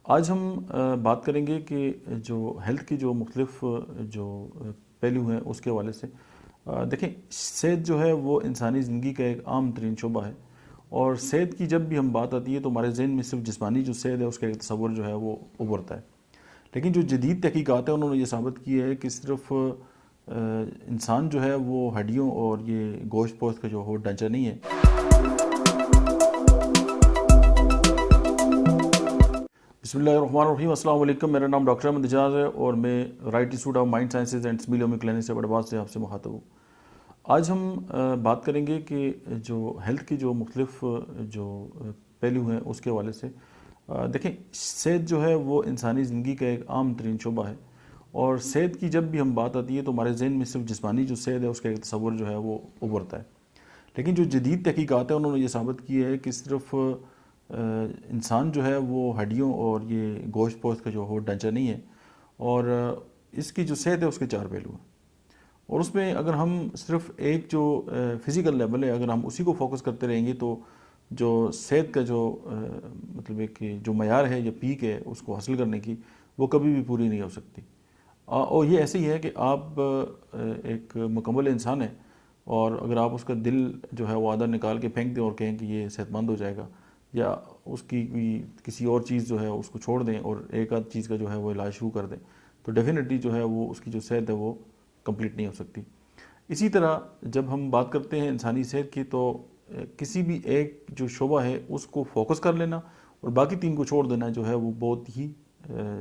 آج ہم بات کریں گے کہ جو ہیلتھ کی جو مختلف جو پہلو ہیں اس کے حوالے سے دیکھیں، صحت جو ہے وہ انسانی زندگی کا ایک عام ترین شعبہ ہے، اور صحت کی جب بھی ہم بات آتی ہے تو ہمارے ذہن میں صرف جسمانی جو صحت ہے اس کا ایک تصور جو ہے وہ ابھرتا ہے. لیکن جو جدید تحقیقات ہیں انہوں نے یہ ثابت کی ہے کہ صرف انسان جو ہے وہ ہڈیوں اور یہ گوشت پوست کا جو ہو ڈھانچہ نہیں ہے. بسم اللہ الرحمن الرحیم. السلام علیکم. میرا نام ڈاکٹر احمد اعجاز ہے اور میں Right Institute of Mind Sciences and اسمیلیومی کلینک سے بڑواز سے آپ سے مخاطب ہوں. آج ہم بات کریں گے کہ جو ہیلتھ کی جو مختلف جو پہلو ہیں اس کے حوالے سے دیکھیں، صحت جو ہے وہ انسانی زندگی کا ایک عام ترین شعبہ ہے، اور صحت کی جب بھی ہم بات آتی ہے تو ہمارے ذہن میں صرف جسمانی جو صحت ہے اس کا ایک تصور جو ہے وہ ابھرتا ہے. لیکن جو جدید تحقیقات ہیں انہوں نے یہ ثابت کی ہے کہ صرف انسان جو ہے وہ ہڈیوں اور یہ گوشت پوست کا جو ہو ڈھانچہ نہیں ہے، اور اس کی جو صحت ہے اس کے چار پہلو ہیں. اور اس میں اگر ہم صرف ایک جو فزیکل لیول ہے اگر ہم اسی کو فوکس کرتے رہیں گے تو جو صحت کا جو مطلب ہے کہ جو معیار ہے یا پیک ہے اس کو حاصل کرنے کی، وہ کبھی بھی پوری نہیں ہو سکتی. اور یہ ایسے ہی ہے کہ آپ ایک مکمل انسان ہیں، اور اگر آپ اس کا دل جو ہے وہ آدھا نکال کے پھینک دیں اور کہیں کہ یہ صحت مند ہو جائے گا، یا اس کی کسی اور چیز جو ہے اس کو چھوڑ دیں اور ایک آدھ چیز کا جو ہے وہ علاج شروع کر دیں، تو ڈیفینیٹلی جو ہے وہ اس کی جو صحت ہے وہ کمپلیٹ نہیں ہو سکتی. اسی طرح جب ہم بات کرتے ہیں انسانی صحت کی تو کسی بھی ایک جو شعبہ ہے اس کو فوکس کر لینا اور باقی تین کو چھوڑ دینا جو ہے وہ بہت ہی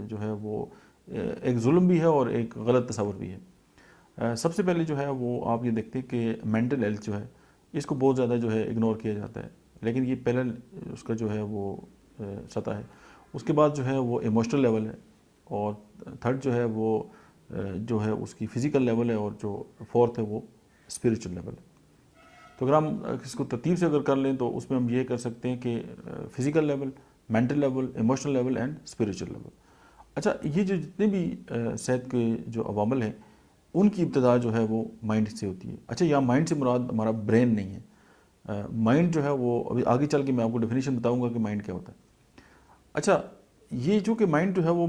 جو ہے وہ ایک ظلم بھی ہے اور ایک غلط تصور بھی ہے. سب سے پہلے جو ہے وہ آپ یہ دیکھتے ہیں کہ مینٹل ہیلتھ جو ہے اس کو بہت زیادہ جو ہے اگنور کیا جاتا ہے، لیکن یہ پہلا اس کا جو ہے وہ سطح ہے. اس کے بعد جو ہے وہ ایموشنل لیول ہے، اور تھرڈ جو ہے وہ جو ہے اس کی فزیکل لیول ہے، اور جو فورتھ ہے وہ اسپریچول لیول ہے. تو اگر ہم اس کو ترتیب سے اگر کر لیں تو اس میں ہم یہ کر سکتے ہیں کہ physical level, mental level, emotional level and spiritual level. اچھا، یہ جو جتنے بھی صحت کے جو عوامل ہیں ان کی ابتدا جو ہے وہ مائنڈ سے ہوتی ہے. اچھا، یہاں مائنڈ سے مراد ہمارا برین نہیں ہے. مائنڈ جو ہے وہ ابھی آگے چل کے میں آپ کو ڈیفینیشن بتاؤں گا کہ مائنڈ کیا ہوتا ہے. اچھا، یہ جو کہ مائنڈ جو ہے وہ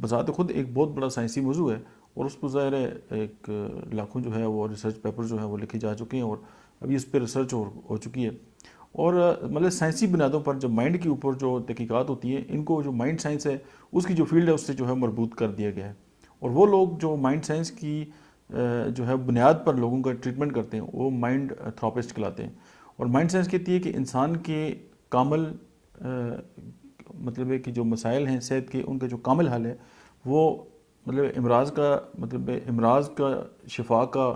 بذات خود ایک بہت بڑا سائنسی موضوع ہے، اور اس کو ظاہر ہے ایک لاکھوں جو ہے وہ ریسرچ پیپر جو ہے وہ لکھے جا چکے ہیں، اور ابھی اس پہ ریسرچ ہو چکی ہے. اور مطلب سائنسی بنیادوں پر جب مائنڈ کے اوپر جو تحقیقات ہوتی ہیں ان کو جو مائنڈ سائنس ہے اس کی جو فیلڈ ہے اس سے جو ہے مربوط کر دیا گیا ہے. اور وہ لوگ جو مائنڈ سائنس کی جو ہے بنیاد پر لوگوں کا ٹریٹمنٹ کرتے ہیں وہ مائنڈ تھراپسٹ کہلاتے ہیں. اور مائنڈ سائنس کہتی ہے کہ انسان کے کامل مطلب ہے کہ جو مسائل ہیں صحت کے ان کا جو کامل حل ہے وہ مطلب امراض کا، شفا کا،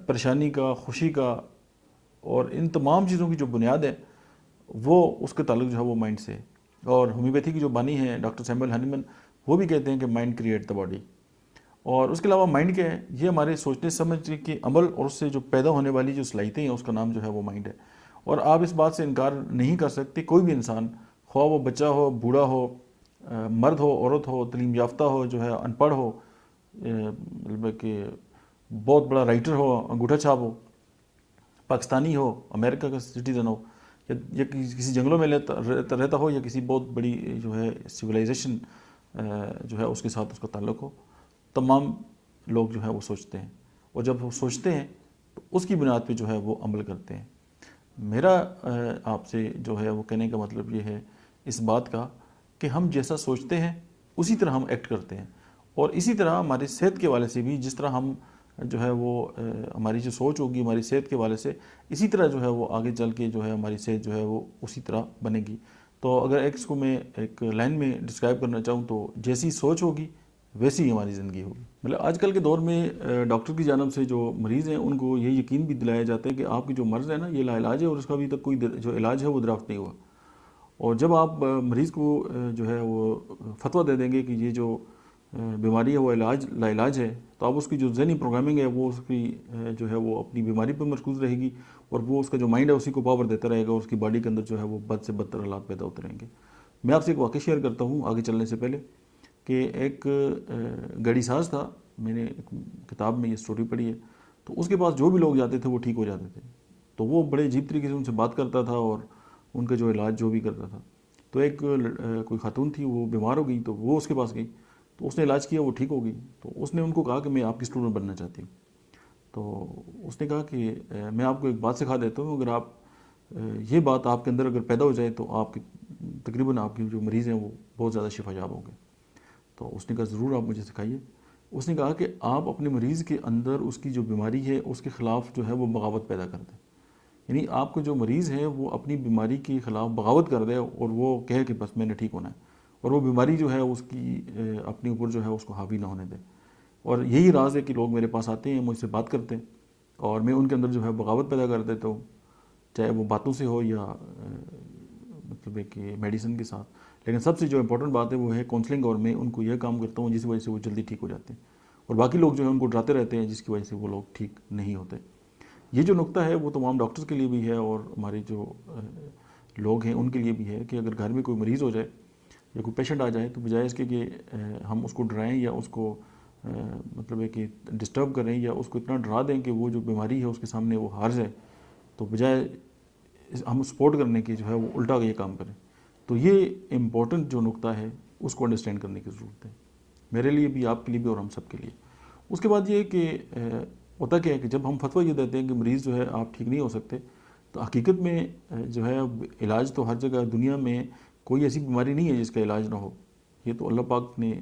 پریشانی کا، خوشی کا، اور ان تمام چیزوں کی جو بنیاد ہے وہ اس کے تعلق جو ہے وہ مائنڈ سے ہے. اور ہومیوپیتھی کی جو بانی ہیں ڈاکٹر سیموئل ہانیمن، وہ بھی کہتے ہیں کہ مائنڈ کریٹ دا باڈی. اور اس کے علاوہ مائنڈ کیا ہے؟ یہ ہمارے سوچنے سمجھنے کے عمل اور اس سے جو پیدا ہونے والی جو صلاحیتیں ہیں اس کا نام جو ہے وہ مائنڈ ہے. اور آپ اس بات سے انکار نہیں کر سکتے، کوئی بھی انسان، خواہ وہ بچہ ہو، بوڑھا ہو، مرد ہو، عورت ہو، تعلیم یافتہ ہو، جو ہے ان پڑھ ہو، مطلب کہ بہت بڑا رائٹر ہو، انگوٹھا چھاپ ہو، پاکستانی ہو، امریکہ کا سٹیزن ہو، یا کسی جنگلوں میں رہتا ہو، یا کسی بہت بڑی جو ہے سویلائزیشن جو ہے اس کے ساتھ اس کا تعلق ہو، تمام لوگ جو ہے وہ سوچتے ہیں. اور جب وہ سوچتے ہیں تو اس کی بنیاد پہ جو ہے وہ عمل کرتے ہیں. میرا آپ سے جو ہے وہ کہنے کا مطلب یہ ہے اس بات کا کہ ہم جیسا سوچتے ہیں اسی طرح ہم ایکٹ کرتے ہیں. اور اسی طرح ہماری صحت کے حوالے سے بھی جس طرح ہم جو ہے وہ ہماری جو سوچ ہوگی ہماری صحت کے حوالے سے، اسی طرح جو ہے وہ آگے چل کے جو ہے ہماری صحت جو ہے وہ اسی طرح بنے گی. تو اگر اس کو میں ایک لائن میں ڈسکرائب کرنا چاہوں تو جیسی سوچ ہوگی ویسی ہی ہماری زندگی ہوگی. مطلب آج کل کے دور میں ڈاکٹر کی جانب سے جو مریض ہیں ان کو یہ یقین بھی دلایا جاتا ہے کہ آپ کی جو مرض ہے نا یہ لا علاج ہے، اور اس کا ابھی تک کوئی جو علاج ہے وہ دریافت نہیں ہوا. اور جب آپ مریض کو جو ہے وہ فتویٰ دے دیں گے کہ یہ جو بیماری ہے وہ لا علاج ہے، تو اب اس کی جو ذہنی پروگرامنگ ہے وہ اس کی جو ہے وہ اپنی بیماری پر مرکوز رہے گی، اور وہ اس کا جو مائنڈ ہے اسی کو پاور دیتا رہے گا، اور اس کی باڈی کے اندر جو ہے وہ بد سے بدتر حالات پیدا ہوتے رہیں گے. میں آپ سے ایک واقعہ شیئر کرتا ہوں آگے چلنے سے پہلے کہ ایک گاڑی ساز تھا. میں نے ایک کتاب میں یہ سٹوری پڑھی ہے. تو اس کے پاس جو بھی لوگ جاتے تھے وہ ٹھیک ہو جاتے تھے. تو وہ بڑے عجیب طریقے سے ان سے بات کرتا تھا اور ان کا جو علاج جو بھی کرتا تھا. تو ایک کوئی خاتون تھی وہ بیمار ہو گئی، تو وہ اس کے پاس گئی، تو اس نے علاج کیا، وہ ٹھیک ہو گئی. تو اس نے ان کو کہا کہ میں آپ کی اسٹوڈنٹ بننا چاہتی ہوں. تو اس نے کہا کہ میں آپ کو ایک بات سکھا دیتا ہوں، اگر آپ یہ بات آپ کے اندر اگر پیدا ہو جائے تو آپ کی تقریباً آپ کی جو مریض ہیں وہ بہت زیادہ شفا یاب ہوں گے. تو اس نے کہا ضرور آپ مجھے سکھائیے. اس نے کہا کہ آپ اپنے مریض کے اندر اس کی جو بیماری ہے اس کے خلاف جو ہے وہ بغاوت پیدا کر دیں. یعنی آپ کو جو مریض ہے وہ اپنی بیماری کے خلاف بغاوت کر دے اور وہ کہے کہ بس میں نے ٹھیک ہونا ہے، اور وہ بیماری جو ہے اس کی اپنے اوپر جو ہے اس کو حاوی نہ ہونے دے. اور یہی راز ہے کہ لوگ میرے پاس آتے ہیں، مجھ سے بات کرتے ہیں، اور میں ان کے اندر جو ہے بغاوت پیدا کر دیتا ہوں، چاہے وہ باتوں سے ہو یا مطلب ہے کہ میڈیسن کے ساتھ. لیکن سب سے جو امپورٹنٹ بات ہے وہ ہے کاؤنسلنگ، اور میں ان کو یہ کام کرتا ہوں جس وجہ سے وہ جلدی ٹھیک ہو جاتے ہیں، اور باقی لوگ جو ہیں ان کو ڈراتے رہتے ہیں جس کی وجہ سے وہ لوگ ٹھیک نہیں ہوتے. یہ جو نقطہ ہے وہ تمام ڈاکٹرز کے لیے بھی ہے اور ہمارے جو لوگ ہیں ان کے لیے بھی ہے کہ اگر گھر میں کوئی مریض ہو جائے یا کوئی پیشنٹ آ جائے تو بجائے اس کے کہ ہم اس کو ڈرائیں یا اس کو مطلب ہے کہ ڈسٹرب کریں یا اس کو اتنا ڈرا دیں کہ وہ جو بیماری ہے اس کے سامنے وہ ہار جائے، تو بجائے ہم سپورٹ کرنے کی جو ہے وہ الٹا یہ کام کریں. تو یہ امپورٹنٹ جو نقطہ ہے اس کو انڈرسٹینڈ کرنے کی ضرورت ہے، میرے لیے بھی، آپ کے لیے بھی، اور ہم سب کے لیے. اس کے بعد یہ کہ ہوتا کیا ہے کہ جب ہم فتویٰ یہ دیتے ہیں کہ مریض جو ہے آپ ٹھیک نہیں ہو سکتے، تو حقیقت میں جو ہے علاج تو ہر جگہ دنیا میں کوئی ایسی بیماری نہیں ہے جس کا علاج نہ ہو. یہ تو اللہ پاک نے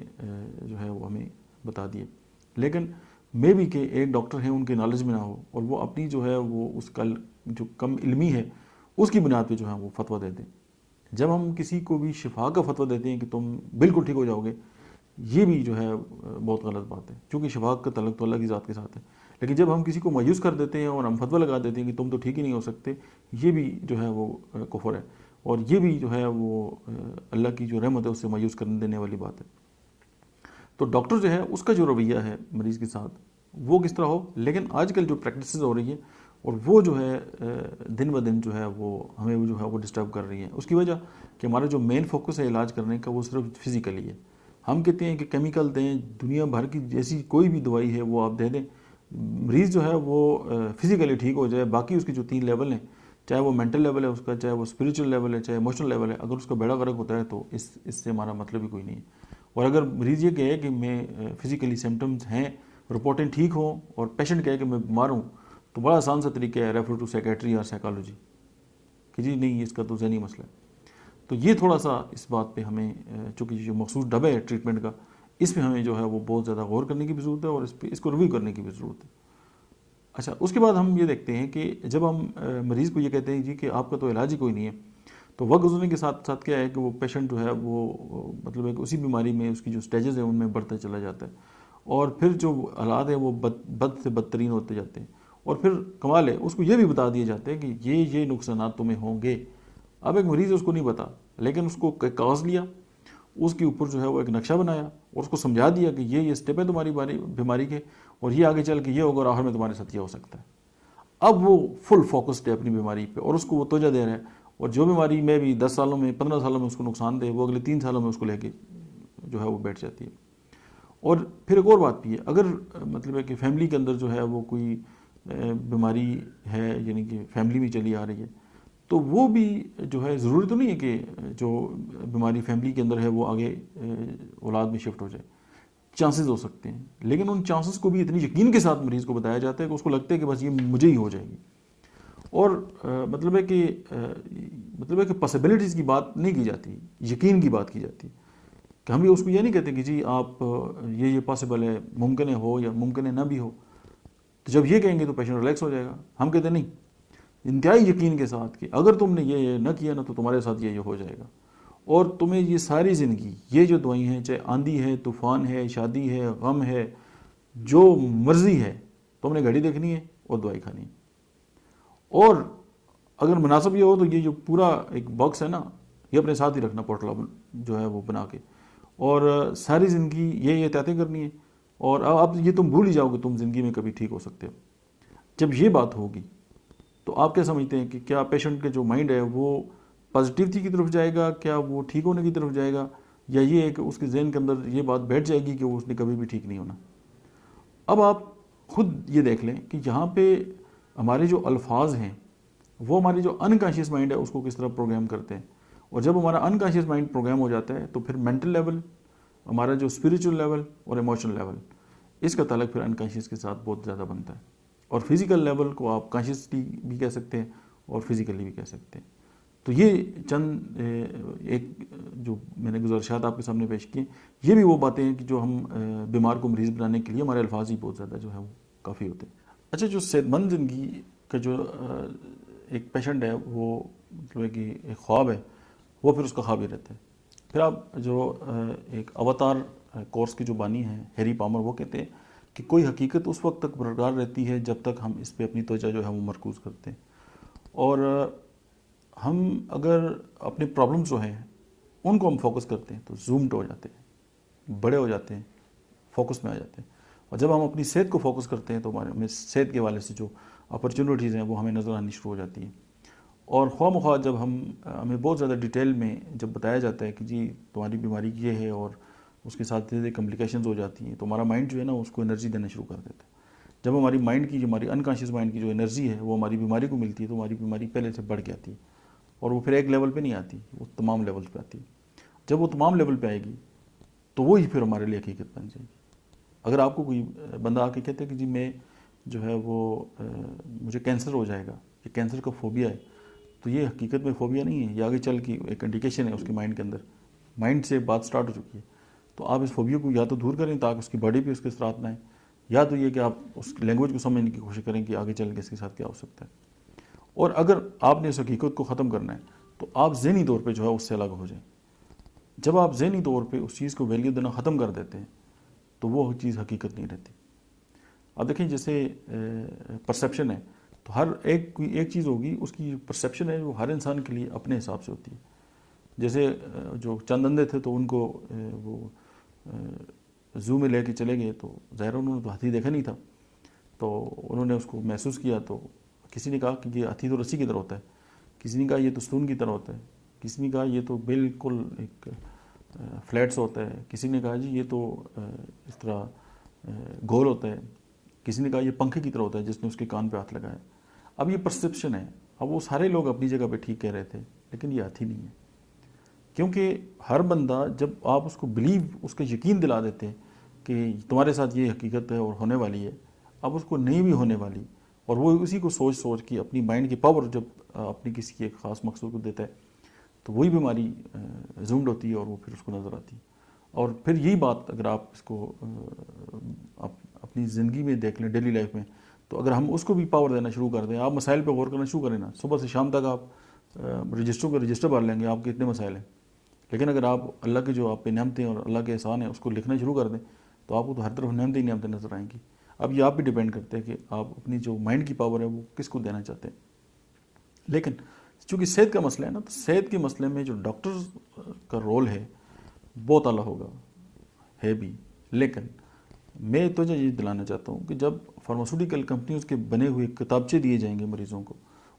جو ہے وہ ہمیں بتا دیے. لیکن میں بھی کہ ایک ڈاکٹر ہیں ان کے نالج میں نہ ہو اور وہ اپنی جو ہے وہ اس کا جو کم علمی ہے اس کی بنیاد پہ جو ہے وہ فتویٰ دیتے ہیں. جب ہم کسی کو بھی شفا کا فتویٰ دیتے ہیں کہ تم بالکل ٹھیک ہو جاؤ گے، یہ بھی جو ہے بہت غلط بات ہے، کیونکہ شفا کا تعلق تو اللہ کی ذات کے ساتھ ہے. لیکن جب ہم کسی کو مایوس کر دیتے ہیں اور ہم فتویٰ لگا دیتے ہیں کہ تم تو ٹھیک ہی نہیں ہو سکتے، یہ بھی جو ہے وہ کفر ہے، اور یہ بھی جو ہے وہ اللہ کی جو رحمت ہے اس سے مایوس کرنے دینے والی بات ہے. تو ڈاکٹر جو ہے اس کا جو رویہ ہے مریض کے ساتھ وہ کس طرح ہو. لیکن آج کل جو پریکٹسز ہو رہی ہیں اور وہ جو ہے دن بہ دن جو ہے وہ ہمیں جو ہے وہ ڈسٹرب کر رہی ہیں. اس کی وجہ کہ ہمارا جو مین فوکس ہے علاج کرنے کا وہ صرف فزیکلی ہے. ہم کہتے ہیں کہ کیمیکل دیں، دنیا بھر کی جیسی کوئی بھی دوائی ہے وہ آپ دے دیں، مریض جو ہے وہ فزیکلی ٹھیک ہو جائے. باقی اس کی جو 3 لیول ہیں، چاہے وہ مینٹل لیول ہے اس کا، چاہے وہ اسپریچول لیول ہے، چاہے ایموشنل لیول ہے، اگر اس کا بیڑا غرق ہوتا ہے تو اس سے ہمارا مطلب ہی کوئی نہیں ہے. اور اگر مریض یہ کہے کہ میں فزیکلی سمٹمز ہیں، رپورٹیں ٹھیک ہوں، اور پیشنٹ کہے کہ میں بیمار ہوں، تو بڑا آسان سا طریقہ ہے ریفر ٹو سائیکیٹری اور سائیکالوجی کہ جی نہیں اس کا تو ذہنی مسئلہ ہے. تو یہ تھوڑا سا اس بات پہ ہمیں چونکہ جو مخصوص ڈبہ ہے ٹریٹمنٹ کا، اس پہ ہمیں جو ہے وہ بہت زیادہ غور کرنے کی بھی ضرورت ہے اور اس کو ریویو کرنے کی بھی ضرورت ہے. اچھا، اس کے بعد ہم یہ دیکھتے ہیں کہ جب ہم مریض کو یہ کہتے ہیں جی کہ آپ کا تو علاج ہی کوئی نہیں ہے، تو وقت گزرنے کے ساتھ ساتھ کیا ہے کہ وہ پیشنٹ جو ہے وہ مطلب ہے کہ اسی بیماری میں اس کی جو سٹیجز ہیں ان میں بڑھتا چلا جاتا ہے، اور پھر جو حالات ہیں وہ بد سے بدترین ہوتے جاتے ہیں. اور پھر کمال ہے اس کو یہ بھی بتا دیے جاتے ہیں کہ یہ نقصانات تمہیں ہوں گے. اب ایک مریض اس کو نہیں پتا، لیکن اس کو کاغذ لیا، اس کے اوپر جو ہے وہ ایک نقشہ بنایا اور اس کو سمجھا دیا کہ یہ اسٹیپ ہے تمہاری بیماری کے، اور یہ آگے چل کے یہ ہوگا اور آخر میں تمہارے ساتھ یہ ہو سکتا ہے. اب وہ فل فوکسڈ ہے اپنی بیماری پہ اور اس کو وہ توجہ دے رہا ہے، اور جو بیماری میں بھی 10 سالوں میں 15 سالوں میں اس کو نقصان دے وہ اگلے 3 سالوں میں اس کو لے کے جو ہے وہ بیٹھ جاتی ہے. اور پھر ایک اور بات بھی ہے، اگر مطلب ہے کہ فیملی کے اندر جو ہے وہ کوئی بیماری ہے، یعنی کہ فیملی میں چلی آ رہی ہے، تو وہ بھی جو ہے ضروری تو نہیں ہے کہ جو بیماری فیملی کے اندر ہے وہ آگے اولاد میں شفٹ ہو جائے. چانسز ہو سکتے ہیں، لیکن ان چانسز کو بھی اتنی یقین کے ساتھ مریض کو بتایا جاتا ہے کہ اس کو لگتا ہے کہ بس یہ مجھے ہی ہو جائے گی. اور مطلب ہے کہ پاسبلٹیز کی بات نہیں کی جاتی، یقین کی بات کی جاتی ہے کہ ہم اس کو یہ نہیں کہتے کہ جی آپ یہ پاسبل ہے، ممکن ہے ہو یا ممکن ہے نہ بھی ہو. تو جب یہ کہیں گے تو پیشنٹ ریلیکس ہو جائے گا. ہم کہتے ہیں نہیں، انتہائی یقین کے ساتھ کہ اگر تم نے یہ نہ کیا نا تو تمہارے ساتھ یہ ہو جائے گا، اور تمہیں یہ ساری زندگی یہ جو دعائیں ہیں، چاہے آندھی ہے، طوفان ہے، شادی ہے، غم ہے، جو مرضی ہے، تم نے گھڑی دیکھنی ہے اور دوائی کھانی ہے. اور اگر مناسب یہ ہو تو یہ جو پورا ایک باکس ہے نا، یہ اپنے ساتھ ہی رکھنا، پورٹلا جو ہے وہ بنا کے، اور ساری زندگی یہ احتیاطیں کرنی ہے. اور اب یہ تم بھول ہی جاؤ کہ تم زندگی میں کبھی ٹھیک ہو سکتے ہو. جب یہ بات ہوگی تو آپ کیا سمجھتے ہیں کہ کیا پیشنٹ کے جو مائنڈ ہے وہ پازیٹیوٹی کی طرف جائے گا، کیا وہ ٹھیک ہونے کی طرف جائے گا، یا یہ ہے کہ اس کے ذہن کے اندر یہ بات بیٹھ جائے گی کہ وہ اس نے کبھی بھی ٹھیک نہیں ہونا. اب آپ خود یہ دیکھ لیں کہ یہاں پہ ہمارے جو الفاظ ہیں وہ ہماری جو انکانشیس مائنڈ ہے اس کو کس طرح پروگرام کرتے ہیں، اور جب ہمارا انکانشیس مائنڈ پروگرام ہو جاتا ہے تو پھر مینٹل لیول، ہمارا جو اسپریچول لیول اور ایموشنل لیول، اس کا تعلق پھر انکانشیس کے ساتھ بہت زیادہ بنتا ہے. اور فزیکل لیول کو آپ کانشیسلی بھی کہہ سکتے ہیں اور فزیکلی بھی کہہ سکتے ہیں. تو یہ چند ایک جو میں نے گزارشات آپ کے سامنے پیش کی، یہ بھی وہ باتیں ہیں کہ جو ہم بیمار کو مریض بنانے کے لیے ہمارے الفاظ ہی بہت زیادہ جو ہے وہ کافی ہوتے ہیں. اچھا، جو صحت مند زندگی کا جو ایک پیشنٹ ہے، وہ مطلب ہے کہ ایک خواب ہے، وہ پھر اس کا خواب ہی رہتا ہے. پھر آپ جو ایک اوتار کورس کی جو بانی ہیں ہیری پامر، وہ کہتے ہیں کہ کوئی حقیقت اس وقت تک برقرار رہتی ہے جب تک ہم اس پہ اپنی توجہ جو ہے وہ مرکوز کرتے ہیں. اور ہم اگر اپنے پرابلمس جو ہیں ان کو ہم فوکس کرتے ہیں تو زومڈ ہو جاتے ہیں، بڑے ہو جاتے ہیں، فوکس میں آ جاتے ہیں. اور جب ہم اپنی صحت کو فوکس کرتے ہیں تو ہمیں صحت کے حوالے سے جو اپرچونیٹیز ہیں وہ ہمیں نظر آنی شروع ہو جاتی ہیں. اور خواہ مخواہ جب ہمیں بہت زیادہ ڈیٹیل میں جب بتایا جاتا ہے کہ جی تمہاری بیماری یہ ہے اور اس کے ساتھ دھیرے کمپلیکیشنز ہو جاتی ہیں، تو ہمارا مائنڈ جو ہے نا اس کو انرجی دینا شروع کر دیتا ہے. جب ہماری مائنڈ کی جو ہماری انکانشیس مائنڈ کی جو انرجی ہے وہ ہماری بیماری کو ملتی ہے تو ہماری بیماری پہلے سے بڑھ کے آتی ہے. اور وہ پھر ایک لیول پہ نہیں آتی، وہ تمام لیولز پہ آتی ہے. جب وہ تمام لیول پہ آئے گی تو وہی پھر ہمارے لیے حقیقت بن جائے گی. اگر آپ کو کوئی بندہ آ کے کہتے ہے کہ جی میں جو ہے وہ مجھے کینسر ہو جائے گا، یہ کینسر کا فوبیا ہے، تو یہ حقیقت میں فوبیا نہیں ہے، یہ آگے چل کے ایک انڈیکیشن ہے اس کے مائنڈ کے اندر، مائنڈ سے بات سٹارٹ ہو چکی ہے. تو آپ اس فوبیا کو یا تو دور کریں تاکہ اس کی باڈی پہ اس کے اثرات نہ آئیں، یا تو یہ کہ آپ اس لینگویج کو سمجھنے کی کوشش کریں کہ آگے چل کے اس کے ساتھ کیا ہو سکتا ہے. اور اگر آپ نے اس حقیقت کو ختم کرنا ہے تو آپ ذہنی طور پہ جو ہے اس سے الگ ہو جائیں. جب آپ ذہنی طور پہ اس چیز کو ویلیو دینا ختم کر دیتے ہیں تو وہ چیز حقیقت نہیں رہتی. اب دیکھیں جیسے پرسیپشن ہے، تو ہر ایک چیز ہوگی، اس کی پرسیپشن ہے وہ ہر انسان کے لیے اپنے حساب سے ہوتی ہے. جیسے جو چند اندھے تھے تو ان کو وہ زو میں لے کے چلے گئے تو ظاہر انہوں نے تو ہاتھی دیکھا نہیں تھا، تو انہوں نے اس کو محسوس کیا. تو کسی نے کہا کہ یہ ہاتھی تو رسی کی طرح ہوتا ہے، کسی نے کہا یہ تو ستون کی طرح ہوتا ہے، کسی نے کہا یہ تو بالکل ایک فلیٹس ہوتا ہے، کسی نے کہا جی یہ تو اس طرح گول ہوتا ہے، کسی نے کہا یہ پنکھے کی طرح ہوتا ہے جس نے اس کے کان پہ ہاتھ لگایا. اب یہ پرسیپشن ہے. اب وہ سارے لوگ اپنی جگہ پہ ٹھیک کہہ رہے تھے، لیکن یہ ہاتھی نہیں ہے. کیونکہ ہر بندہ جب آپ اس کو بلیو، اس کا یقین دلا دیتے ہیں کہ تمہارے ساتھ یہ حقیقت ہے اور ہونے والی ہے، اب اس کو نہیں بھی ہونے والی، اور وہ اسی کو سوچ کے اپنی مائنڈ کی پاور جب اپنی کسی ایک خاص مقصود کو دیتا ہے تو وہی بیماری زومڈ ہوتی ہے اور وہ پھر اس کو نظر آتی ہے. اور پھر یہی بات اگر آپ اس کو اپنی زندگی میں دیکھ لیں، ڈیلی لائف میں، تو اگر ہم اس کو بھی پاور دینا شروع کر دیں، آپ مسائل پہ غور کرنا شروع کریں نا، صبح سے شام تک آپ رجسٹر بھر لیں گے آپ کے اتنے مسائل ہیں. لیکن اگر آپ اللہ کے جو آپ پہ نعمتیں اور اللہ کے احسان ہیں اس کو لکھنا شروع کر دیں تو آپ کو تو ہر طرف نعمتیں نظر آئیں گی. اب یہ آپ بھی ڈیپینڈ کرتے ہیں کہ آپ اپنی جو مائنڈ کی پاور ہے وہ کس کو دینا چاہتے ہیں. لیکن چونکہ صحت کا مسئلہ ہے نا، تو صحت کے مسئلے میں جو ڈاکٹرز کا رول ہے بہت اعلیٰ ہوگا، ہے بھی. لیکن میں توجہ یہ دلانا چاہتا ہوں کہ جب فارماسیوٹیکل کمپنیز کے بنے ہوئے کتابچے دیے جائیں گے مریضوں کو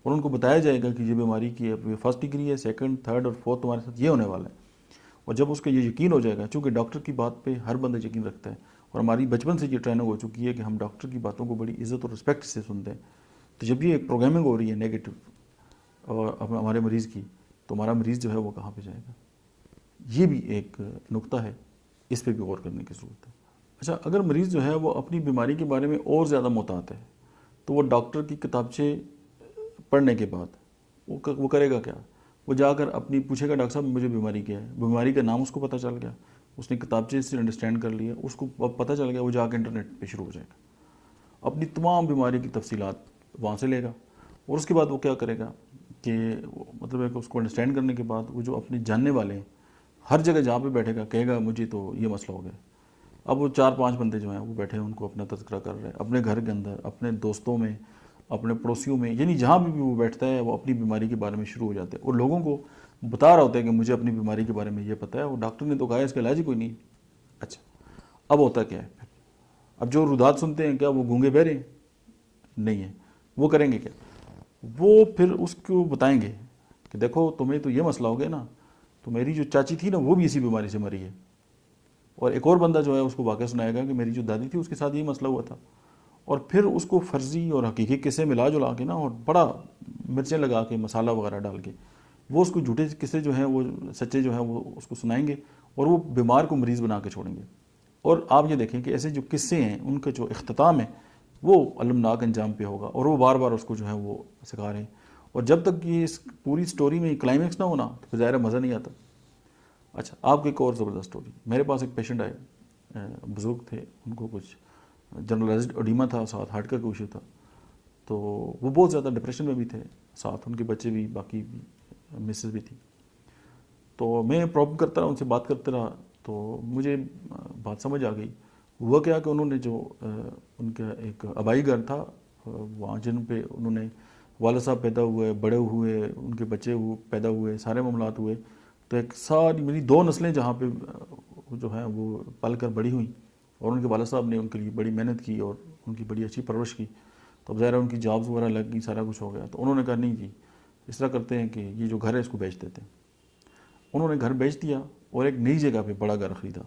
اور ان کو بتایا جائے گا کہ یہ بیماری کی ہے، فرسٹ ڈگری ہے، سیکنڈ، تھرڈ اور فورتھ تمہارے ساتھ یہ ہونے والا ہے، اور جب اس کا یہ یقین ہو جائے گا، چونکہ ڈاکٹر کی بات پہ ہر بندہ یقین رکھتا ہے اور ہماری بچپن سے یہ ٹریننگ ہو چکی ہے کہ ہم ڈاکٹر کی باتوں کو بڑی عزت اور رسپیکٹ سے سنتے ہیں. تو جب یہ ایک پروگرامنگ ہو رہی ہے نیگیٹو اور ہمارے مریض کی، تو ہمارا مریض جو ہے وہ کہاں پہ جائے گا؟ یہ بھی ایک نقطہ ہے، اس پہ بھی غور کرنے کی ضرورت ہے. اچھا، اگر مریض جو ہے وہ اپنی بیماری کے بارے میں اور زیادہ محتاط ہے تو وہ ڈاکٹر کی کتابچے پڑھنے کے بعد وہ کرے گا کیا؟ وہ جا کر اپنی پوچھے گا ڈاکٹر صاحب مجھے بیماری کیا ہے، بیماری کا نام اس کو پتہ چل گیا، اس نے کتابچے سے انڈرسٹینڈ کر لیا، اس کو پتہ چل گیا، وہ جا کے انٹرنیٹ پہ شروع ہو جائے گا، اپنی تمام بیماری کی تفصیلات وہاں سے لے گا. اور اس کے بعد وہ کیا کرے گا کہ مطلب ہے کہ اس کو انڈرسٹینڈ کرنے کے بعد وہ جو اپنے جاننے والے ہیں ہر جگہ جہاں پہ بیٹھے گا کہے گا مجھے تو یہ مسئلہ ہو گیا. اب وہ 4-5 بندے جو ہیں وہ بیٹھے ہیں، ان کو اپنا تذکرہ کر رہے ہیں اپنے گھر کے اندر، اپنے دوستوں میں، اپنے پڑوسیوں میں، یعنی جہاں بھی وہ بیٹھتا ہے وہ اپنی بیماری کے بارے میں شروع ہو جاتے ہیں اور لوگوں کو بتا رہا ہوتا ہے کہ مجھے اپنی بیماری کے بارے میں یہ پتہ ہے، وہ ڈاکٹر نے تو کہا ہے اس کا علاج ہی کوئی نہیں. اچھا، اب ہوتا کیا ہے پھر؟ اب جو رودات سنتے ہیں کیا وہ گونگے بہرے ہیں؟ نہیں ہیں. وہ کریں گے کیا؟ وہ پھر اس کو بتائیں گے کہ دیکھو تمہیں تو یہ مسئلہ ہو گیا نا، تو میری جو چاچی تھی نا وہ بھی اسی بیماری سے مری ہے. اور ایک اور بندہ جو ہے اس کو واقعہ سنائے گا کہ میری جو دادی تھی اس کے ساتھ یہ مسئلہ ہوا تھا. اور پھر اس کو فرضی اور حقیقی قصے ملا جلا کے نا، اور بڑا مرچیں لگا کے مسالہ وغیرہ ڈال کے وہ اس کو جھوٹے قصے جو ہیں وہ سچے جو ہیں وہ اس کو سنائیں گے اور وہ بیمار کو مریض بنا کے چھوڑیں گے. اور آپ یہ دیکھیں کہ ایسے جو قصے ہیں ان کا جو اختتام ہے وہ المناک انجام پہ ہوگا, اور وہ بار بار اس کو جو ہے وہ سکھا رہے ہیں. اور جب تک یہ اس پوری سٹوری میں کلائمیکس نہ ہونا تو ظاہر مزہ نہیں آتا. اچھا, آپ کی ایک اور زبردست سٹوری. میرے پاس ایک پیشنٹ آئے, بزرگ تھے, ان کو کچھ جنرلائزڈ اوڈیما تھا, ساتھ ہارٹ کا کوئی ایشو تھا. تو وہ بہت زیادہ ڈپریشن میں بھی تھے, ساتھ ان کے بچے بھی, باقی بھی مسز بھی تھی. تو میں پرابلم کرتا رہا, ان سے بات کرتے رہا, تو مجھے بات سمجھ آ گئی. ہوا کیا کہ انہوں نے جو ان کا ایک آبائی گھر تھا وہاں جن پہ انہوں نے والد صاحب پیدا ہوئے, بڑے ہوئے, ان کے بچے پیدا ہوئے, سارے معاملات ہوئے. تو ایک ساری میری 2 نسلیں جہاں پہ جو ہیں وہ پل کر بڑی ہوئیں, اور ان کے والد صاحب نے ان کے لیے بڑی محنت کی اور ان کی بڑی اچھی پرورش کی. تو اب ظاہر ان کی جابز وغیرہ لگ گئی, سارا کچھ ہو گیا. تو انہوں نے کہا نہیں جی اس طرح کرتے ہیں کہ یہ جو گھر ہے اس کو بیچ دیتے ہیں. انہوں نے گھر بیچ دیا اور ایک نئی جگہ پہ بڑا گھر خریدا,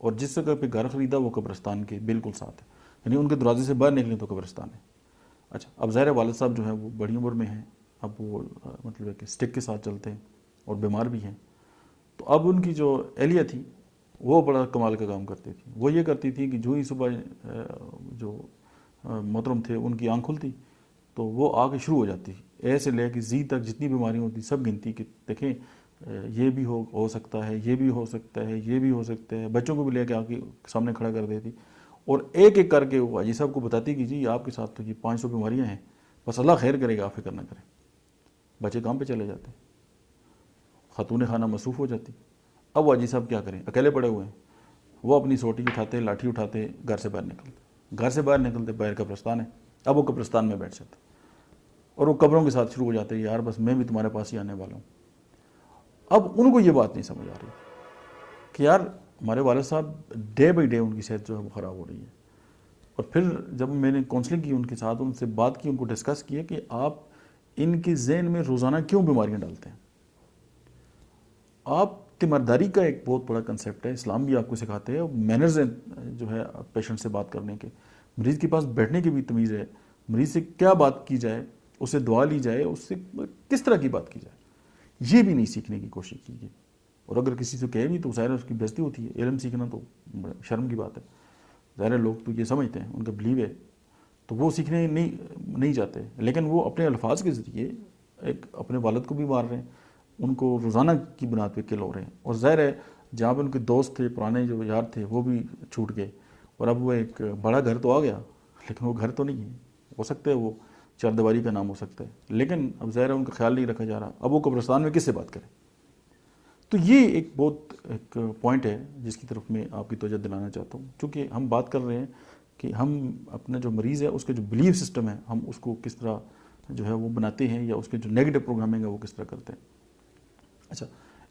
اور جس جگہ پہ گھر خریدا وہ قبرستان کے بالکل ساتھ ہے, یعنی ان کے دروازے سے باہر نکلیں تو قبرستان ہے. اچھا, اب ظاہر والد صاحب جو ہیں وہ بڑی عمر میں ہیں, اب وہ مطلب ہے کہ اسٹک کے ساتھ چلتے ہیں اور بیمار بھی ہیں. تو اب ان کی جو اہلیہ تھی وہ بڑا کمال کا کام کرتی تھی. وہ یہ کرتی تھی کہ جو ہی صبح جو محترم تھے ان کی آنکھ کھلتی تو وہ آ کے شروع ہو جاتی, اے سے لے کے زی تک جتنی بیماریاں ہوتی سب گنتی کہ دیکھیں یہ بھی ہو سکتا ہے, یہ بھی ہو سکتا ہے, یہ بھی ہو سکتا ہے. بچوں کو بھی لے کے آ کے سامنے کھڑا کر دیتی, اور ایک ایک کر کے وہ حاجی صاحب کو بتاتی کہ جی آپ کے ساتھ تو یہ 500 بیماریاں ہیں, بس اللہ خیر کرے گا, آپ فکر نہ کریں. بچے کام پہ چلے جاتے, خاتون خانہ مصروف ہو جاتی. اب وہ حاجی صاحب کیا کریں, اکیلے پڑے ہوئے ہیں. وہ اپنی سوٹی اٹھاتے, لاٹھی اٹھاتے, گھر سے باہر نکلتے. گھر سے باہر نکلتے, باہر قبرستان ہے. اب وہ قبرستان میں بیٹھ جاتے اور وہ قبروں کے ساتھ شروع ہو جاتے, یار بس میں بھی تمہارے پاس ہی آنے والا ہوں. اب ان کو یہ بات نہیں سمجھ آ رہی کہ یار ہمارے والد صاحب ڈے بائی ڈے ان کی صحت جو ہے وہ خراب ہو رہی ہے. اور پھر جب میں نے کاؤنسلنگ کی ان کے ساتھ, ان سے بات کی, ان کو ڈسکس کیا کہ آپ ان کے ذہن میں روزانہ کیوں بیماریاں ڈالتے ہیں. آپ تیمارداری کا ایک بہت بڑا کنسیپٹ ہے, اسلام بھی آپ کو سکھاتے ہیں, اور مینرز ہیں جو ہے پیشنٹ سے بات کرنے کے, مریض کے پاس بیٹھنے کی بھی تمیز ہے, مریض سے کیا بات کی جائے, اس سے دعا لی جائے, اس سے کس طرح کی بات کی جائے, یہ بھی نہیں سیکھنے کی کوشش کیجیے. اور اگر کسی سے کہے بھی تو ظاہر اس کی بے عزتی ہوتی ہے. علم سیکھنا تو شرم کی بات ہے. ظاہر لوگ تو یہ سمجھتے ہیں, ان کا بلیو ہے, تو وہ سیکھنے نہیں جاتے. لیکن وہ اپنے الفاظ کے ذریعے ایک اپنے والد کو بھی مار رہے ہیں, ان کو روزانہ کی بنیاد پہ کل ہو رہے ہیں. اور ظاہر ہے جہاں پہ ان کے دوست تھے, پرانے جو یار تھے, وہ بھی چھوٹ گئے. اور اب وہ ایک بڑا گھر تو آ گیا, لیکن وہ گھر تو نہیں ہے. ہو سکتا ہے وہ 4 دیواری کا نام ہو سکتا ہے, لیکن اب ظاہر ہے ان کا خیال نہیں رکھا جا رہا. اب وہ قبرستان میں کس سے بات کریں. تو یہ ایک بہت ایک پوائنٹ ہے جس کی طرف میں آپ کی توجہ دلانا چاہتا ہوں, چونکہ ہم بات کر رہے ہیں کہ ہم اپنا جو مریض ہے اس کا جو بلیف سسٹم ہے ہم اس کو کس طرح جو ہے وہ بناتے ہیں, یا اس کے جو نیگیٹو پروگرامنگ ہے وہ کس طرح کرتے ہیں. اچھا,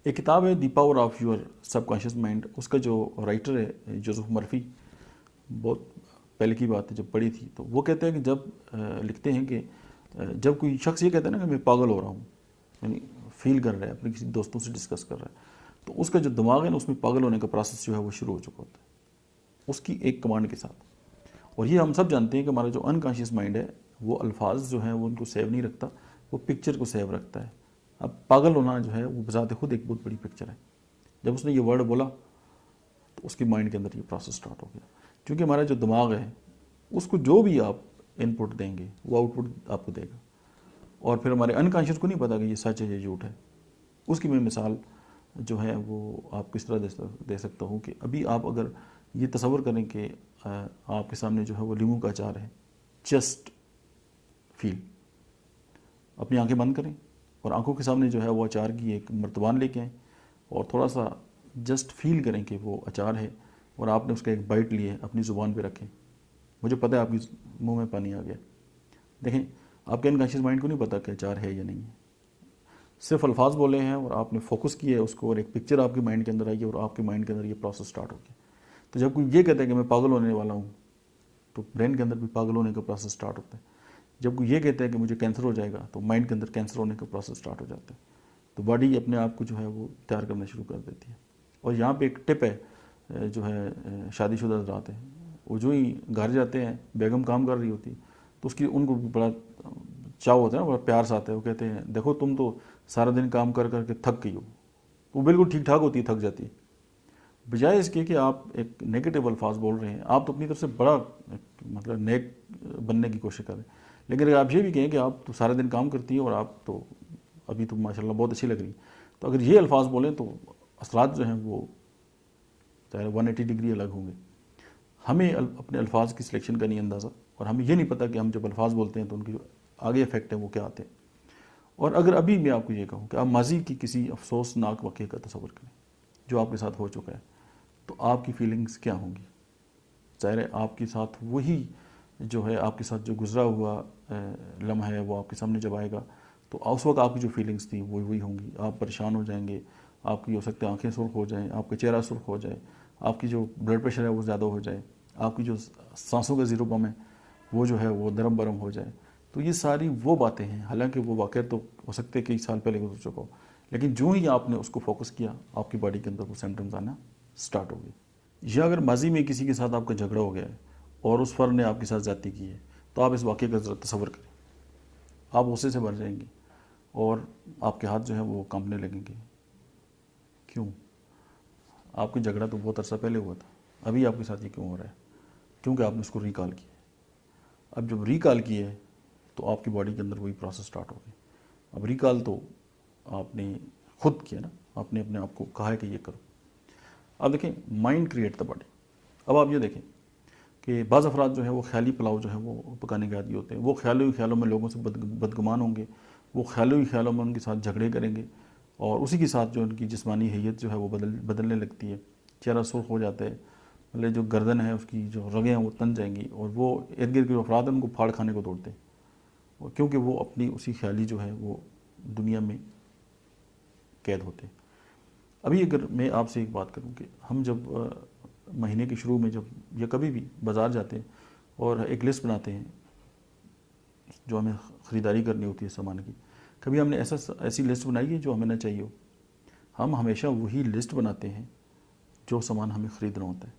ایک کتاب ہے the power of your subconscious mind, اس کا جو رائٹر ہے جوزف مرفی, بہت پہلے کی بات ہے جب پڑھی تھی, تو وہ کہتے ہیں کہ جب لکھتے ہیں کہ جب کوئی شخص یہ کہتا ہے نا کہ میں پاگل ہو رہا ہوں, یعنی فیل کر رہا ہے, اپنے کسی دوستوں سے ڈسکس کر رہا ہے, تو اس کا جو دماغ ہے نا اس میں پاگل ہونے کا پروسیس جو ہے وہ شروع ہو چکا ہوتا ہے اس کی ایک کمانڈ کے ساتھ. اور یہ ہم سب جانتے ہیں کہ ہمارا جو انکانشیس مائنڈ ہے وہ الفاظ جو ہیں وہ ان کو سیو نہیں رکھتا, وہ پکچر کو سیو رکھتا ہے. اب پاگل ہونا جو ہے وہ بذات خود ایک بہت بڑی پکچر ہے. جب اس نے یہ ورڈ بولا تو اس کی مائنڈ کے اندر یہ پروسیس سٹارٹ ہو گیا, کیونکہ ہمارا جو دماغ ہے اس کو جو بھی آپ ان پٹ دیں گے وہ آؤٹ پٹ آپ کو دے گا. اور پھر ہمارے انکانشیس کو نہیں پتا کہ یہ سچ ہے یہ جھوٹ ہے. اس کی میں مثال جو ہے وہ آپ کس طرح دے سکتا ہوں کہ ابھی آپ اگر یہ تصور کریں کہ آپ کے سامنے جو ہے وہ لیمو کا اچار ہے, جسٹ فیل, اپنی آنکھیں بند کریں اور آنکھوں کے سامنے جو ہے وہ اچار کی ایک مرتبان لے کے آئیں, اور تھوڑا سا جسٹ فیل کریں کہ وہ اچار ہے, اور آپ نے اس کا ایک بائٹ لیے اپنی زبان پہ رکھیں. مجھے پتہ ہے آپ کی منہ میں پانی آ گیا. دیکھیں آپ کے انکانشیس مائنڈ کو نہیں پتا کہ اچار ہے یا نہیں ہے, صرف الفاظ بولے ہیں اور آپ نے فوکس کیا ہے اس کو, اور ایک پکچر آپ کے مائنڈ کے اندر آئی ہے اور آپ کے مائنڈ کے اندر یہ پروسیس سٹارٹ ہو گیا. تو جب کوئی یہ کہتا ہے کہ میں پاگل ہونے والا ہوں تو برین کے اندر بھی پاگل ہونے کا پروسیس سٹارٹ ہوتا ہے. جب کوئی یہ کہتا ہے کہ مجھے کینسر ہو جائے گا تو مائنڈ کے اندر کینسر ہونے کا پروسیس سٹارٹ ہو جاتا ہے. تو باڈی اپنے آپ کو جو ہے وہ تیار کرنا شروع کر دیتی ہے. اور یہاں پہ ایک ٹپ ہے جو ہے شادی شدہ حضرات ہیں, وہ جو ہی گھر جاتے ہیں, بیگم کام کر رہی ہوتی تو اس کی ان کو بڑا چاو ہوتا ہے نا, بڑا پیار سے آتا ہے. وہ کہتے ہیں دیکھو تم تو سارا دن کام کر کر کے تھک گئی ہو، وہ بالکل ٹھیک ٹھاک ہوتی ہے، تھک جاتی ہے، بجائے اس کے کہ آپ ایک نیگیٹو الفاظ بول رہے ہیں، آپ تو اپنی طرف سے بڑا مطلب نیک بننے کی کوشش کر رہے ہیں، لیکن اگر آپ یہ بھی کہیں کہ آپ تو سارا دن کام کرتی ہیں اور آپ تو ابھی تو ماشاءاللہ بہت اچھی لگ رہی، تو اگر یہ الفاظ بولیں تو اثرات جو ہیں وہ چاہے 180 ڈگری الگ ہوں گے۔ ہمیں اپنے الفاظ کی سلیکشن کا نہیں اندازہ، اور ہمیں یہ نہیں پتہ کہ ہم جب الفاظ بولتے ہیں تو ان کی آگے افیکٹ ہیں وہ کیا آتے ہیں۔ اور اگر ابھی میں آپ کو یہ کہوں کہ آپ ماضی کی کسی افسوسناک واقعے کا تصور کریں جو آپ کے ساتھ ہو چکا ہے، تو آپ کی فیلنگز کیا ہوں گی؟ ظاہر ہے آپ کے ساتھ وہی جو ہے آپ کے ساتھ جو گزرا ہوا لمحہ ہے وہ آپ کے سامنے جب آئے گا تو اس وقت آپ کی جو فیلنگز تھیں وہ وہی ہوں گی۔ آپ پریشان ہو جائیں گے، آپ کی ہو سکتے ہیں آنکھیں سرخ ہو جائیں، آپ کا چہرہ سرخ ہو جائے، آپ کی جو بلڈ پریشر ہے وہ زیادہ ہو جائے، آپ کی جو سانسوں کا زیرو بم ہے وہ جو ہے وہ درم برم ہو جائے۔ تو یہ ساری وہ باتیں ہیں، حالانکہ وہ واقعہ تو ہو سکتے کئی سال پہلے گزر چکا ہو، لیکن جو ہی آپ نے اس کو فوکس کیا آپ کی باڈی کے اندر وہ سمٹمز آنا سٹارٹ ہو گئی۔ یا اگر ماضی میں کسی کے ساتھ آپ کا جھگڑا ہو گیا ہے اور اس فرد نے آپ کے ساتھ زیادتی کی ہے تو آپ اس واقعے کا ذرا تصور کریں، آپ غصے سے بھر جائیں گے اور آپ کے ہاتھ جو ہیں وہ کانپنے لگیں گے۔ کیوں؟ آپ کا جھگڑا تو بہت عرصہ پہلے ہوا تھا، ابھی آپ کے ساتھ یہ کیوں ہو رہا ہے؟ کیونکہ آپ نے اس کو ریکال کیا۔ اب جب ریکال کیے تو آپ کی باڈی کے اندر وہی پروسیس سٹارٹ ہو گئی۔ اب ریکال تو آپ نے خود کیا نا، آپ نے اپنے آپ کو کہا ہے کہ یہ کرو۔ اب دیکھیں مائنڈ کریٹ دا باڈی۔ اب آپ یہ دیکھیں کہ بعض افراد جو ہے وہ خیالی پلاؤ جو ہے وہ پکانے کے عادی ہوتے ہیں، وہ خیالوں ہی خیالوں میں لوگوں سے بدگمان ہوں گے، وہ خیالوں ہی خیالوں میں ان کے ساتھ جھگڑے کریں گے، اور اسی کے ساتھ جو ان کی جسمانی حیت جو ہے وہ بدلنے لگتی ہے، چہرہ سرخ ہو جاتا ہے، مطلب جو گردن ہے اس کی جو رگیں ہیں وہ تن جائیں گی، اور وہ ارد گرد کے جو افراد ہیں ان کو پھاڑ کھانے کو دوڑتے ہیں، کیونکہ وہ اپنی اسی خیالی جو ہے وہ دنیا میں قید ہوتے ہیں۔ ابھی اگر میں آپ سے ایک بات کروں کہ ہم جب مہینے کے شروع میں جب یا کبھی بھی بازار جاتے ہیں اور ایک لسٹ بناتے ہیں جو ہمیں خریداری کرنی ہوتی ہے سامان کی، کبھی ہم نے ایسی لسٹ بنائی ہے جو ہمیں نہ چاہیے ہو؟ ہم ہمیشہ وہی لسٹ بناتے ہیں جو سامان ہمیں خریدنا ہوتا ہے۔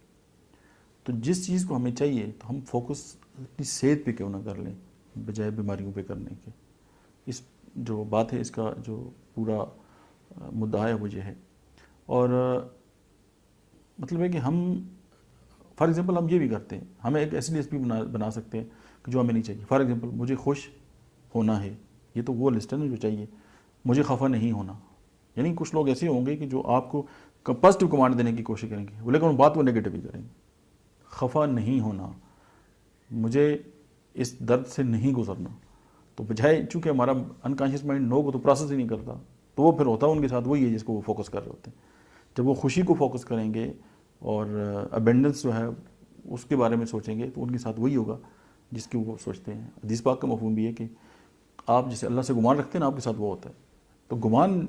تو جس چیز کو ہمیں چاہیے تو ہم فوکس اپنی صحت پہ کیوں نہ کر لیں بجائے بیماریوں پہ کرنے کے۔ اس جو بات ہے اس کا جو پورا مدعا ہے وہ یہ ہے، اور مطلب ہے کہ ہم فار ایگزامپل ہم یہ بھی کرتے ہیں، ہمیں ایک ایسی لسٹ بھی بنا سکتے ہیں کہ جو ہمیں نہیں چاہیے۔ فار ایگزامپل مجھے خوش ہونا ہے، یہ تو وہ لسٹ ہے نا جو چاہیے۔ مجھے خفا نہیں ہونا، یعنی کچھ لوگ ایسے ہوں گے کہ جو آپ کو پازیٹیو کمانڈ دینے کی کوشش کریں گے لیکن بات وہ نیگیٹو ہی کریں گے۔ خفا نہیں ہونا، مجھے اس درد سے نہیں گزرنا، تو بجائے چونکہ ہمارا انکانشیس مائنڈ نو کو تو پروسیس ہی نہیں کرتا، تو وہ پھر ہوتا ہے ان کے ساتھ وہی ہے جس کو وہ فوکس کر رہے ہوتے ہیں۔ جب وہ خوشی کو فوکس کریں گے اور ابینڈنس جو ہے اس کے بارے میں سوچیں گے تو ان کے ساتھ وہی ہوگا جس کی وہ سوچتے ہیں۔ حدیث پاک کا مفہوم بھی ہے کہ آپ جسے اللہ سے گمان رکھتے ہیں نا آپ کے ساتھ وہ ہوتا ہے، تو گمان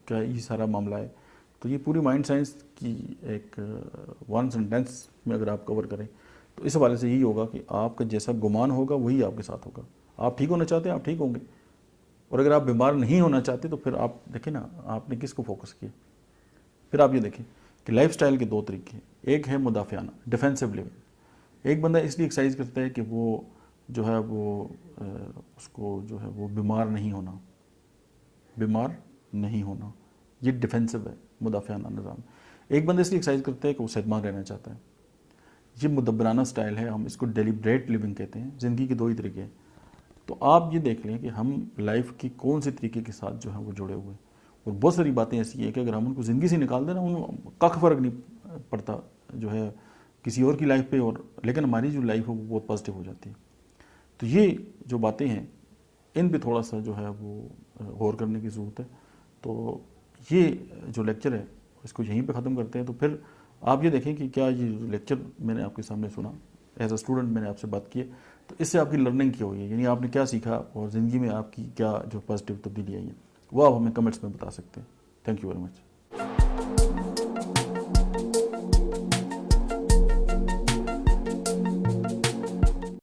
کا یہ سارا معاملہ ہے۔ تو یہ پوری مائنڈ سائنس کی ایک ون سینٹینس میں اگر آپ کور کریں تو اس حوالے سے یہی ہوگا کہ آپ کا جیسا گمان ہوگا وہی آپ کے ساتھ ہوگا۔ آپ ٹھیک ہونا چاہتے ہیں آپ ٹھیک ہوں گے، اور اگر آپ بیمار نہیں ہونا چاہتے تو پھر آپ دیکھیں نا آپ نے کس کو فوکس کیا۔ پھر آپ یہ دیکھیں کہ لائف سٹائل کے دو طریقے ہیں، ایک ہے مدافعانہ ڈیفینسو لیونگ۔ ایک بندہ اس لیے ایکسرسائز کرتا ہے کہ وہ جو ہے وہ اس کو جو ہے وہ بیمار نہیں ہونا، یہ ڈیفینسو ہے مدافعانہ نظام۔ ایک بندہ اس لیے ایکسرسائز کرتا ہے کہ وہ صحت مند رہنا چاہتا ہے، یہ مدبرانہ سٹائل ہے، ہم اس کو ڈیلیبریٹ لیونگ کہتے ہیں۔ زندگی کے دو ہی طریقے ہیں، تو آپ یہ دیکھ لیں کہ ہم لائف کی کون سے طریقے کے ساتھ جو ہے وہ جڑے ہوئے ہیں، اور بہت ساری باتیں ایسی ہیں کہ اگر ہم ان کو زندگی سے نکال دیں نا ان کا فرق نہیں پڑتا جو ہے کسی اور کی لائف پہ، اور لیکن ہماری جو لائف ہے وہ بہت پازیٹیو ہو جاتی ہے۔ تو یہ جو باتیں ہیں ان پہ تھوڑا سا جو ہے وہ غور کرنے کی ضرورت ہے۔ تو یہ جو لیکچر ہے اس کو یہیں پہ ختم کرتے ہیں۔ تو پھر آپ یہ دیکھیں کہ کیا یہ لیکچر میں نے آپ کے سامنے سنا ایز اے اسٹوڈنٹ، میں نے آپ سے بات کی ہے، تو اس سے آپ کی لرننگ کیا ہوئی ہے، یعنی آپ نے کیا سیکھا اور زندگی میں آپ کی کیا جو پازیٹیو تبدیلی آئی ہے، وہ آپ ہمیں کمنٹس میں بتا سکتے ہیں۔ Thank you very much.